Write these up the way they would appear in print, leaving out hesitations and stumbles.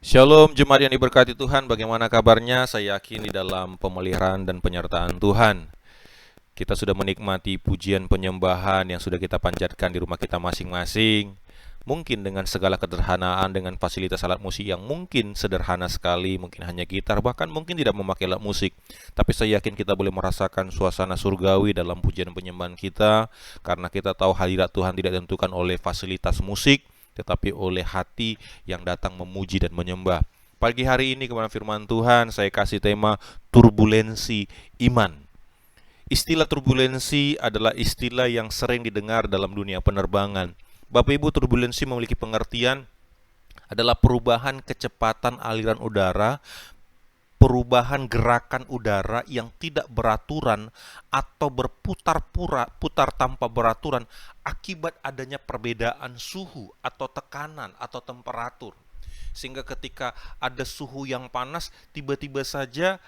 Shalom jemaat yang diberkati Tuhan, bagaimana kabarnya? Saya yakin di dalam pemeliharaan dan penyertaan Tuhan. Kita sudah menikmati pujian penyembahan yang sudah kita panjatkan di rumah kita masing-masing. Mungkin dengan segala kesederhanaan, dengan fasilitas alat musik yang mungkin sederhana sekali, mungkin hanya gitar, bahkan mungkin tidak memakai alat musik. Tapi saya yakin kita boleh merasakan suasana surgawi dalam pujian penyembahan kita, karena kita tahu hadirat Tuhan tidak ditentukan oleh fasilitas musik, tetapi oleh hati yang datang memuji dan menyembah. Pagi hari ini kepada firman Tuhan, saya kasih tema turbulensi iman. Istilah turbulensi adalah istilah yang sering didengar dalam dunia penerbangan. Bapak Ibu, turbulensi memiliki pengertian adalah perubahan kecepatan aliran udara, perubahan gerakan udara yang tidak beraturan atau berputar tanpa beraturan akibat adanya perbedaan suhu atau tekanan atau temperatur. Sehingga ketika ada suhu yang panas, tiba-tiba saja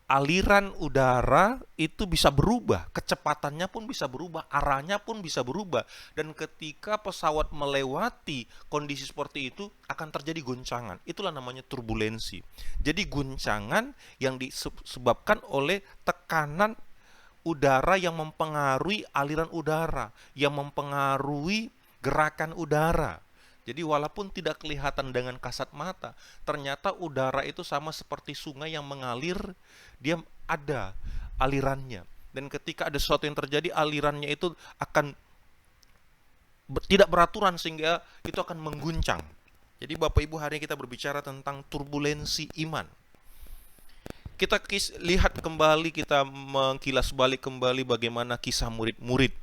aliran udara itu bisa berubah, kecepatannya pun bisa berubah, arahnya pun bisa berubah. Dan ketika pesawat melewati kondisi seperti itu, akan terjadi goncangan. Itulah namanya turbulensi. Jadi goncangan yang disebabkan oleh tekanan udara yang mempengaruhi aliran udara, yang mempengaruhi gerakan udara. Jadi walaupun tidak kelihatan dengan kasat mata, ternyata udara itu sama seperti sungai yang mengalir, dia ada alirannya. Dan ketika ada sesuatu yang terjadi, alirannya itu akan tidak beraturan sehingga itu akan mengguncang. Jadi Bapak Ibu, hari ini kita berbicara tentang turbulensi iman. Kita lihat kembali, kita mengkilas balik kembali bagaimana kisah murid-murid.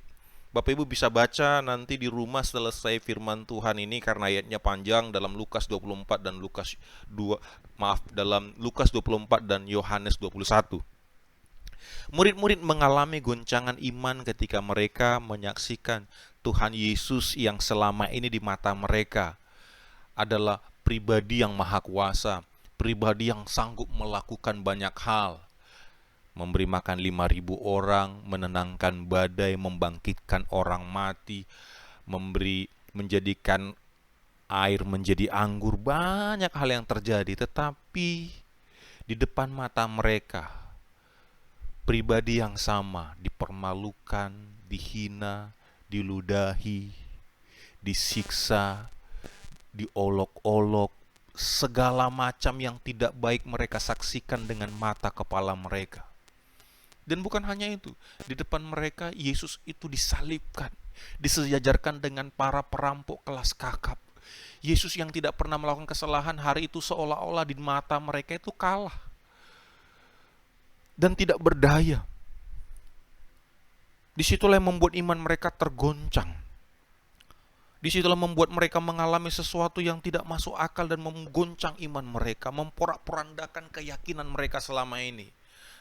Bapak Ibu bisa baca nanti di rumah selesai firman Tuhan ini, karena ayatnya panjang, dalam Lukas 24 dan dalam Lukas 24 dan Yohanes 21. Murid-murid mengalami goncangan iman ketika mereka menyaksikan Tuhan Yesus yang selama ini di mata mereka adalah pribadi yang maha kuasa, pribadi yang sanggup melakukan banyak hal, memberi makan 5.000 orang, menenangkan badai, membangkitkan orang mati, menjadikan air menjadi anggur. Banyak hal yang terjadi, tetapi di depan mata mereka, pribadi yang sama dipermalukan, dihina, diludahi, disiksa, diolok-olok, segala macam yang tidak baik mereka saksikan dengan mata kepala mereka. Dan bukan hanya itu, di depan mereka Yesus itu disalibkan, disejajarkan dengan para perampok kelas kakap. Yesus yang tidak pernah melakukan kesalahan, hari itu seolah-olah di mata mereka itu kalah dan tidak berdaya. Disitulah yang membuat iman mereka tergoncang. Disitulah membuat mereka mengalami sesuatu yang tidak masuk akal dan menggoncang iman mereka, memporak-porandakan keyakinan mereka selama ini.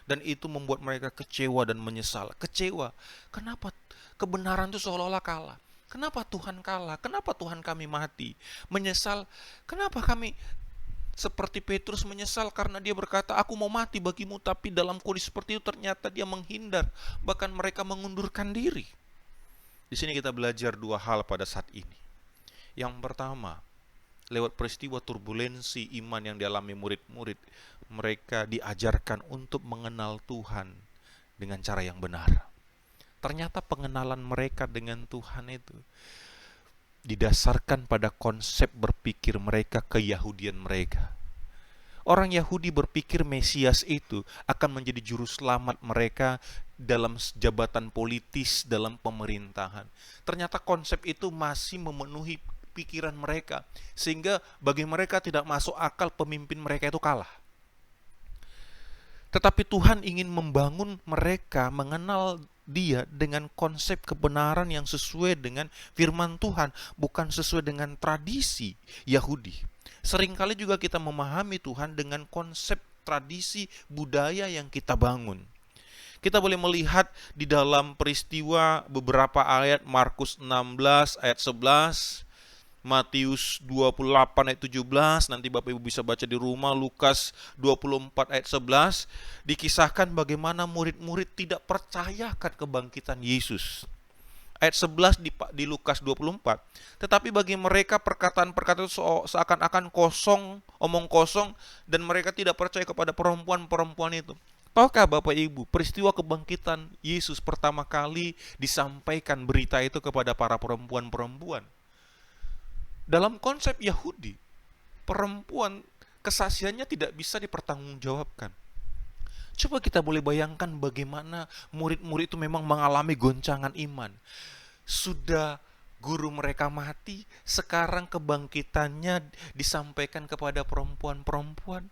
Dan itu membuat mereka kecewa dan menyesal. Kecewa, kenapa kebenaran itu seolah-olah kalah? Kenapa Tuhan kalah? Kenapa Tuhan kami mati? Menyesal, kenapa kami seperti Petrus menyesal karena dia berkata, aku mau mati bagimu, tapi dalam kondisi seperti itu ternyata dia menghindar. Bahkan mereka mengundurkan diri. Di sini kita belajar dua hal pada saat ini. Yang pertama, lewat peristiwa turbulensi iman yang dialami murid-murid, mereka diajarkan untuk mengenal Tuhan dengan cara yang benar. Ternyata pengenalan mereka dengan Tuhan itu didasarkan pada konsep berpikir mereka, keyahudian mereka. Orang Yahudi berpikir Mesias itu akan menjadi juru selamat mereka dalam jabatan politis, dalam pemerintahan. Ternyata konsep itu masih memenuhi pikiran mereka, sehingga bagi mereka tidak masuk akal pemimpin mereka itu kalah. Tetapi Tuhan ingin membangun mereka mengenal Dia dengan konsep kebenaran yang sesuai dengan firman Tuhan, bukan sesuai dengan tradisi Yahudi. Seringkali juga kita memahami Tuhan dengan konsep tradisi budaya yang kita bangun. Kita boleh melihat di dalam peristiwa beberapa ayat, Markus 16 ayat 11, Matius 28 ayat 17, nanti Bapak Ibu bisa baca di rumah. Lukas 24 ayat 11, dikisahkan bagaimana murid-murid tidak percayakan kebangkitan Yesus. ayat 11 di Lukas 24. Tetapi bagi mereka perkataan-perkataan itu seakan-akan kosong, omong kosong, dan mereka tidak percaya kepada perempuan-perempuan itu. Tahukah Bapak Ibu, peristiwa kebangkitan Yesus pertama kali disampaikan berita itu kepada para perempuan-perempuan. Dalam konsep Yahudi, perempuan kesaksiannya tidak bisa dipertanggungjawabkan. Coba kita boleh bayangkan bagaimana murid-murid itu memang mengalami goncangan iman. Sudah guru mereka mati, sekarang kebangkitannya disampaikan kepada perempuan-perempuan.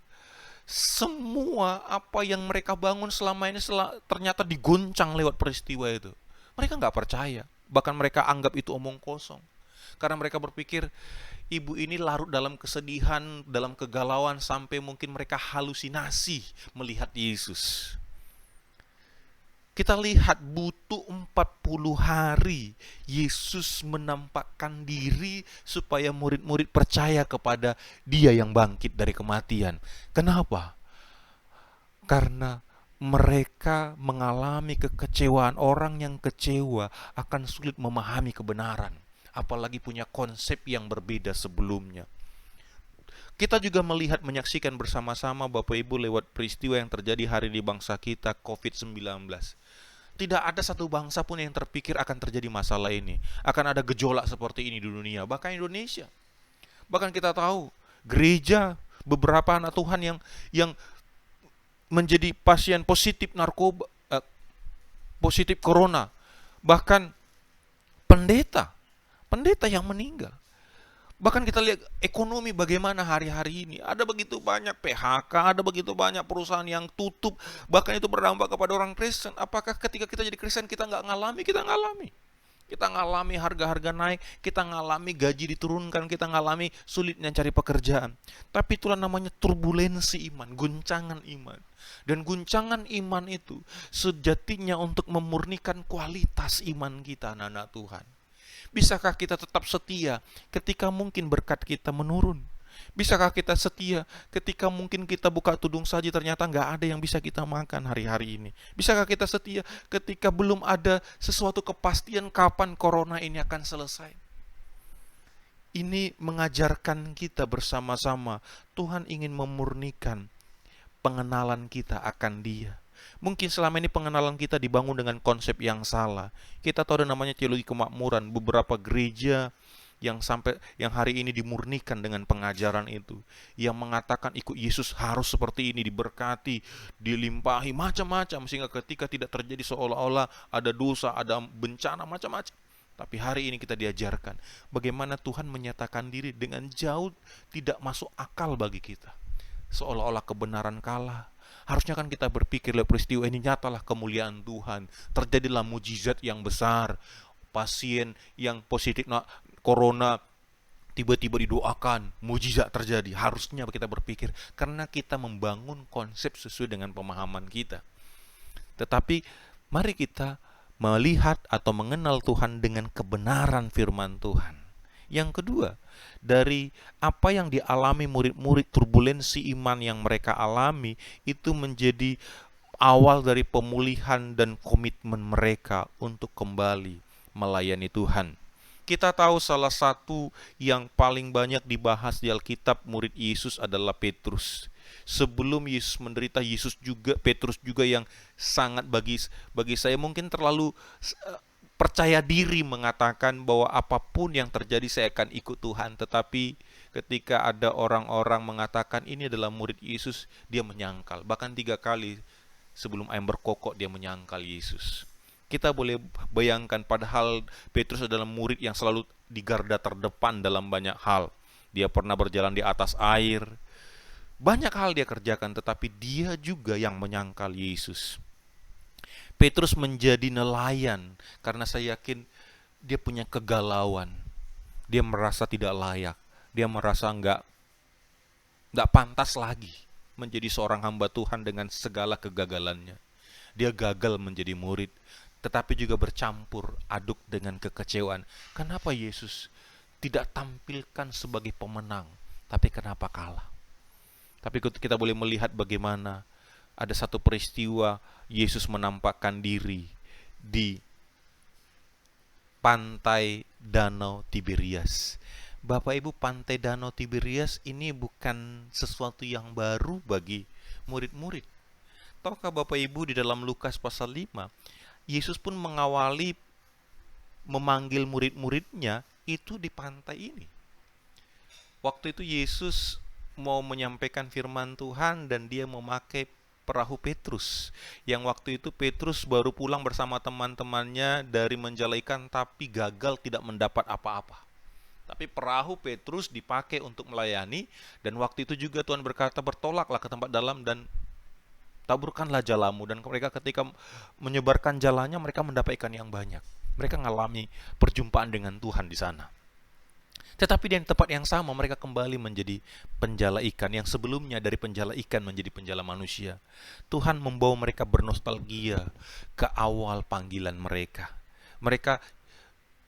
Semua apa yang mereka bangun selama ini ternyata diguncang lewat peristiwa itu. Mereka nggak percaya, bahkan mereka anggap itu omong kosong. Karena mereka berpikir, ibu ini larut dalam kesedihan, dalam kegalauan, sampai mungkin mereka halusinasi melihat Yesus. Kita lihat butuh 40 hari Yesus menampakkan diri supaya murid-murid percaya kepada Dia yang bangkit dari kematian. Kenapa? Karena mereka mengalami kekecewaan. Orang yang kecewa akan sulit memahami kebenaran, apalagi punya konsep yang berbeda sebelumnya. Kita juga melihat, menyaksikan bersama-sama Bapak Ibu lewat peristiwa yang terjadi hari di bangsa kita, COVID-19. Tidak ada satu bangsa pun yang terpikir akan terjadi masalah ini, akan ada gejolak seperti ini di dunia, bahkan Indonesia. Bahkan kita tahu gereja, beberapa anak Tuhan yang menjadi pasien positif narkoba, positif corona, bahkan pendeta yang meninggal. Bahkan kita lihat ekonomi bagaimana hari-hari ini. Ada begitu banyak PHK, ada begitu banyak perusahaan yang tutup. Bahkan itu berdampak kepada orang Kristen. Apakah ketika kita jadi Kristen kita nggak ngalami? Kita ngalami. Kita ngalami harga-harga naik, kita ngalami gaji diturunkan, kita ngalami sulitnya cari pekerjaan. Tapi itulah namanya turbulensi iman, guncangan iman. Dan guncangan iman itu sejatinya untuk memurnikan kualitas iman kita, anak-anak Tuhan. Bisakah kita tetap setia ketika mungkin berkat kita menurun? Bisakah kita setia ketika mungkin kita buka tudung saji ternyata nggak ada yang bisa kita makan hari-hari ini? Bisakah kita setia ketika belum ada sesuatu kepastian kapan corona ini akan selesai? Ini mengajarkan kita bersama-sama, Tuhan ingin memurnikan pengenalan kita akan Dia. Mungkin selama ini pengenalan kita dibangun dengan konsep yang salah. Kita tahu ada namanya teologi kemakmuran, beberapa gereja yang hari ini dimurnikan dengan pengajaran itu, yang mengatakan ikut Yesus harus seperti ini, diberkati, dilimpahi, macam-macam, sehingga ketika tidak terjadi seolah-olah ada dosa, ada bencana, macam-macam. Tapi hari ini kita diajarkan bagaimana Tuhan menyatakan diri dengan jauh tidak masuk akal bagi kita. Seolah-olah kebenaran kalah. Harusnya kan kita berpikir lewat peristiwa ini nyatalah kemuliaan Tuhan. Terjadilah mujizat yang besar. Pasien yang positif corona tiba-tiba didoakan, mujizat terjadi. Harusnya kita berpikir karena kita membangun konsep sesuai dengan pemahaman kita. Tetapi mari kita melihat atau mengenal Tuhan dengan kebenaran firman Tuhan. Yang kedua, dari apa yang dialami murid-murid, turbulensi iman yang mereka alami, itu menjadi awal dari pemulihan dan komitmen mereka untuk kembali melayani Tuhan. Kita tahu salah satu yang paling banyak dibahas di Alkitab murid Yesus adalah Petrus. Sebelum Yesus menderita, Petrus juga yang sangat bagi saya mungkin terlalu percaya diri mengatakan bahwa apapun yang terjadi saya akan ikut Tuhan. Tetapi ketika ada orang-orang mengatakan ini adalah murid Yesus, dia menyangkal. Bahkan 3 kali sebelum ayam berkokok dia menyangkal Yesus. Kita boleh bayangkan padahal Petrus adalah murid yang selalu di garda terdepan dalam banyak hal. Dia pernah berjalan di atas air. Banyak hal dia kerjakan, tetapi dia juga yang menyangkal Yesus. Petrus menjadi nelayan karena saya yakin dia punya kegalauan. Dia merasa tidak layak. Dia merasa nggak pantas lagi menjadi seorang hamba Tuhan dengan segala kegagalannya. Dia gagal menjadi murid, tetapi juga bercampur aduk dengan kekecewaan. Kenapa Yesus tidak tampilkan sebagai pemenang, tapi kenapa kalah? Tapi kita boleh melihat bagaimana ada satu peristiwa Yesus menampakkan diri di pantai Danau Tiberias. Bapak Ibu, pantai Danau Tiberias ini bukan sesuatu yang baru bagi murid-murid. Tahukah Bapak Ibu, di dalam Lukas pasal 5, Yesus pun mengawali memanggil murid-muridnya itu di pantai ini. Waktu itu Yesus mau menyampaikan firman Tuhan dan dia memakai perahu Petrus. Yang waktu itu Petrus baru pulang bersama teman-temannya dari menjala ikan tapi gagal, tidak mendapat apa-apa. Tapi perahu Petrus dipakai untuk melayani, dan waktu itu juga Tuhan berkata, bertolaklah ke tempat dalam dan taburkanlah jalamu. Dan mereka ketika menyebarkan jalannya, mereka mendapat ikan yang banyak. Mereka mengalami perjumpaan dengan Tuhan di sana. Tetapi di tempat yang sama mereka kembali menjadi penjala ikan, yang sebelumnya dari penjala ikan menjadi penjala manusia. Tuhan membawa mereka bernostalgia ke awal panggilan mereka. Mereka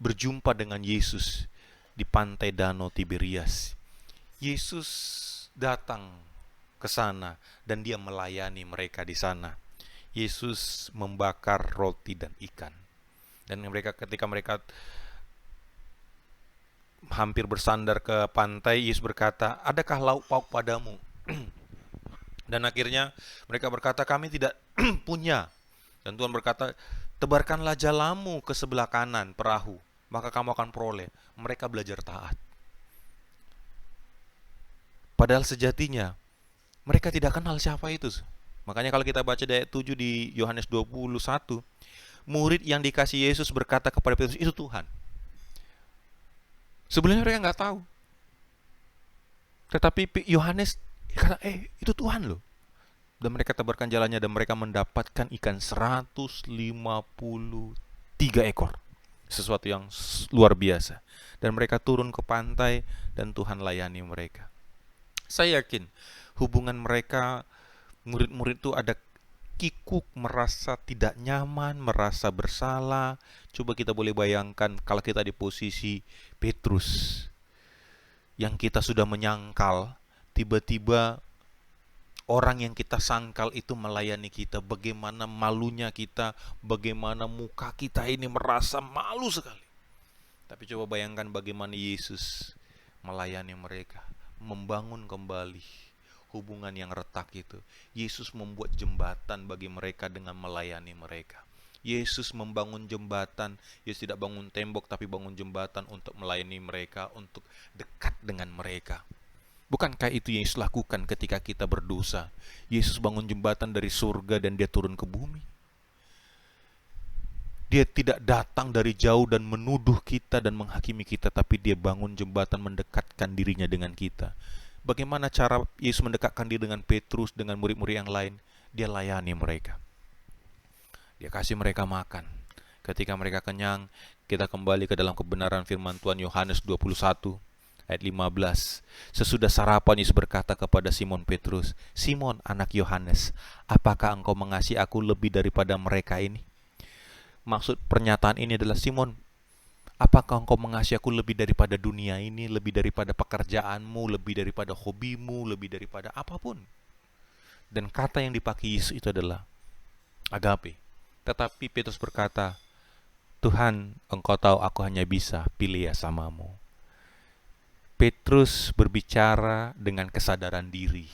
berjumpa dengan Yesus di pantai Danau Tiberias. Yesus datang ke sana dan dia melayani mereka di sana. Yesus membakar roti dan ikan. Dan ketika mereka hampir bersandar ke pantai, Yesus berkata, adakah lauk pauk padamu? Dan akhirnya mereka berkata, kami tidak punya. Dan Tuhan berkata, tebarkanlah jalamu ke sebelah kanan perahu, maka kamu akan peroleh. Mereka belajar taat. Padahal sejatinya mereka tidak kenal siapa itu. Makanya kalau kita baca di ayat 7 di Yohanes 21, murid yang dikasih Yesus berkata kepada Petrus, itu Tuhan. Sebelumnya mereka nggak tahu. Tetapi Yohanes kata, itu Tuhan loh. Dan mereka tebarkan jalannya dan mereka mendapatkan ikan 153 ekor. Sesuatu yang luar biasa. Dan mereka turun ke pantai dan Tuhan layani mereka. Saya yakin hubungan mereka, murid-murid itu ada kikuk, merasa tidak nyaman, merasa bersalah. Coba kita boleh bayangkan kalau kita di posisi Petrus, yang kita sudah menyangkal, tiba-tiba orang yang kita sangkal itu melayani kita. Bagaimana malunya kita, bagaimana muka kita ini merasa malu sekali. Tapi coba bayangkan bagaimana Yesus melayani mereka, membangun kembali hubungan yang retak itu. Yesus membuat jembatan bagi mereka dengan melayani mereka. Yesus membangun jembatan. Yesus tidak bangun tembok, tapi bangun jembatan untuk melayani mereka, untuk dekat dengan mereka. Bukankah itu yang Yesus lakukan ketika kita berdosa? Yesus bangun jembatan dari surga dan dia turun ke bumi. Dia tidak datang dari jauh dan menuduh kita dan menghakimi kita, tapi dia bangun jembatan mendekatkan dirinya dengan kita. Bagaimana cara Yesus mendekatkan diri dengan Petrus, dengan murid-murid yang lain? Dia layani mereka. Dia kasih mereka makan. Ketika mereka kenyang, kita kembali ke dalam kebenaran firman Tuhan Yohanes 21 ayat 15. Sesudah sarapan Yesus berkata kepada Simon Petrus, Simon anak Yohanes, apakah engkau mengasihi aku lebih daripada mereka ini? Maksud pernyataan ini adalah, Simon, apakah engkau mengasihi aku lebih daripada dunia ini, lebih daripada pekerjaanmu, lebih daripada hobimu, lebih daripada apapun? Dan kata yang dipakai Yesus itu adalah agape. Tetapi Petrus berkata, Tuhan, engkau tahu aku hanya bisa pilih samamu. Petrus berbicara dengan kesadaran diri,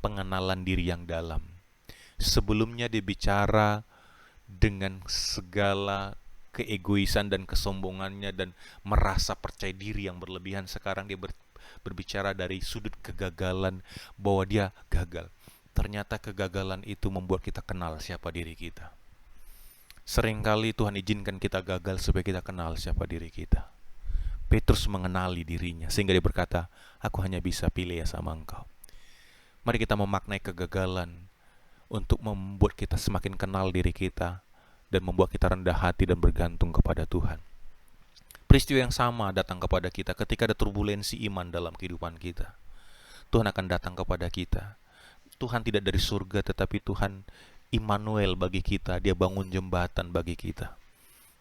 pengenalan diri yang dalam. Sebelumnya dia bicara dengan segala keegoisan dan kesombongannya dan merasa percaya diri yang berlebihan. Sekarang dia berbicara dari sudut kegagalan, bahwa dia gagal. Ternyata kegagalan itu membuat kita kenal siapa diri kita. Seringkali Tuhan izinkan kita gagal supaya kita kenal siapa diri kita. Petrus mengenali dirinya sehingga dia berkata, aku hanya bisa pilih sama engkau. Mari kita memaknai kegagalan untuk membuat kita semakin kenal diri kita dan membuat kita rendah hati dan bergantung kepada Tuhan. Peristiwa yang sama datang kepada kita ketika ada turbulensi iman dalam kehidupan kita. Tuhan akan datang kepada kita. Tuhan tidak dari surga, tetapi Tuhan Immanuel bagi kita. Dia bangun jembatan bagi kita.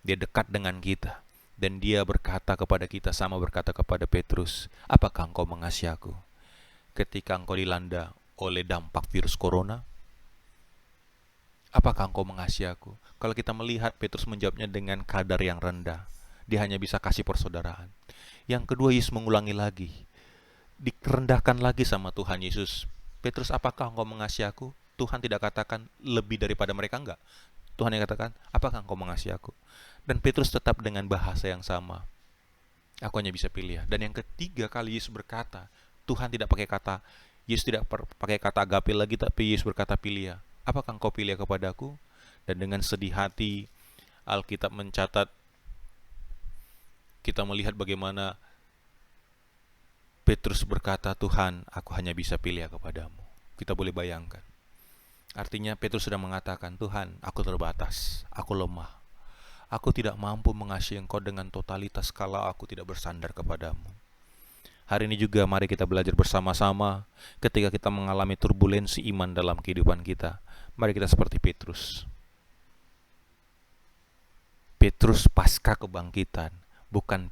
Dia dekat dengan kita. Dan dia berkata kepada kita, sama berkata kepada Petrus, apakah engkau mengasihi aku? Ketika engkau dilanda oleh dampak virus corona, apakah engkau mengasihi aku? Kalau kita melihat, Petrus menjawabnya dengan kadar yang rendah. Dia hanya bisa kasih persaudaraan. Yang kedua, Yesus mengulangi lagi, direndahkan lagi sama Tuhan Yesus. Petrus, apakah engkau mengasihi aku? Tuhan tidak katakan lebih daripada mereka, enggak. Tuhan yang katakan, apakah engkau mengasihi aku? Dan Petrus tetap dengan bahasa yang sama, aku hanya bisa pilih. Dan yang ketiga kali Yesus berkata, Tuhan tidak pakai kata, Yesus tidak pakai kata agape lagi, tapi Yesus berkata pilih. Apakah engkau pilih kepadaku? Dan dengan sedih hati, Alkitab mencatat, kita melihat bagaimana Petrus berkata, Tuhan, aku hanya bisa pilih kepadamu. Kita boleh bayangkan. Artinya Petrus sudah mengatakan, Tuhan, aku terbatas, aku lemah. Aku tidak mampu mengasihi engkau dengan totalitas kalau aku tidak bersandar kepadamu. Hari ini juga mari kita belajar bersama-sama ketika kita mengalami turbulensi iman dalam kehidupan kita. Mari kita seperti Petrus. Petrus pasca kebangkitan, bukan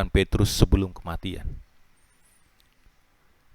Petrus sebelum kematian.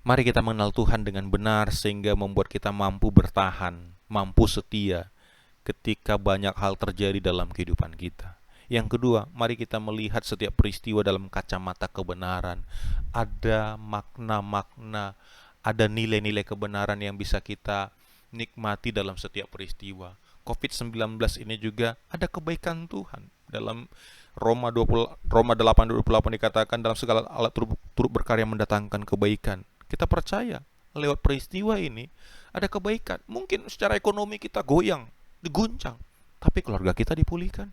Mari kita mengenal Tuhan dengan benar sehingga membuat kita mampu bertahan, mampu setia ketika banyak hal terjadi dalam kehidupan kita. Yang kedua, mari kita melihat setiap peristiwa dalam kacamata kebenaran. Ada makna-makna, ada nilai-nilai kebenaran yang bisa kita nikmati dalam setiap peristiwa. COVID-19 ini juga ada kebaikan Tuhan. Dalam Roma 8:28 dikatakan, dalam segala alat turut berkarya mendatangkan kebaikan. Kita percaya lewat peristiwa ini ada kebaikan. Mungkin secara ekonomi kita goyang, diguncang, tapi keluarga kita dipulihkan,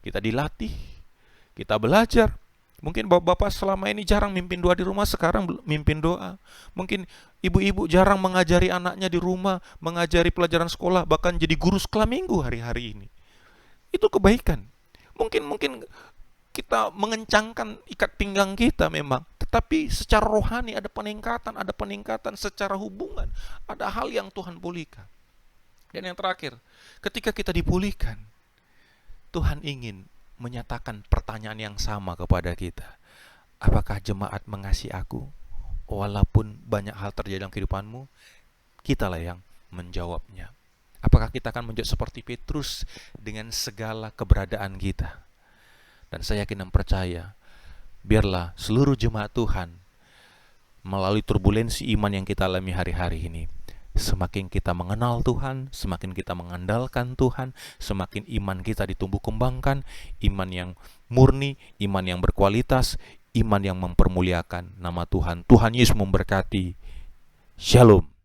kita dilatih, kita belajar. Mungkin bapak-bapak selama ini jarang mimpin doa di rumah, sekarang mimpin doa. Mungkin ibu-ibu jarang mengajari anaknya di rumah, mengajari pelajaran sekolah, bahkan jadi guru sekolah minggu hari-hari ini. Itu kebaikan. Mungkin kita mengencangkan ikat pinggang kita memang, tetapi secara rohani ada peningkatan secara hubungan, ada hal yang Tuhan pulihkan. Dan yang terakhir, ketika kita dipulihkan, Tuhan ingin menyatakan pertanyaan yang sama kepada kita. Apakah jemaat mengasihi aku? Walaupun banyak hal terjadi dalam kehidupanmu, kitalah yang menjawabnya. Apakah kita akan menjawab seperti Petrus dengan segala keberadaan kita? Dan saya yakin dan percaya, biarlah seluruh jemaat Tuhan melalui turbulensi iman yang kita alami hari-hari ini, semakin kita mengenal Tuhan, semakin kita mengandalkan Tuhan, semakin iman kita ditumbuh kembangkan, iman yang murni, iman yang berkualitas, iman yang mempermuliakan nama Tuhan. Tuhan Yesus memberkati. Shalom.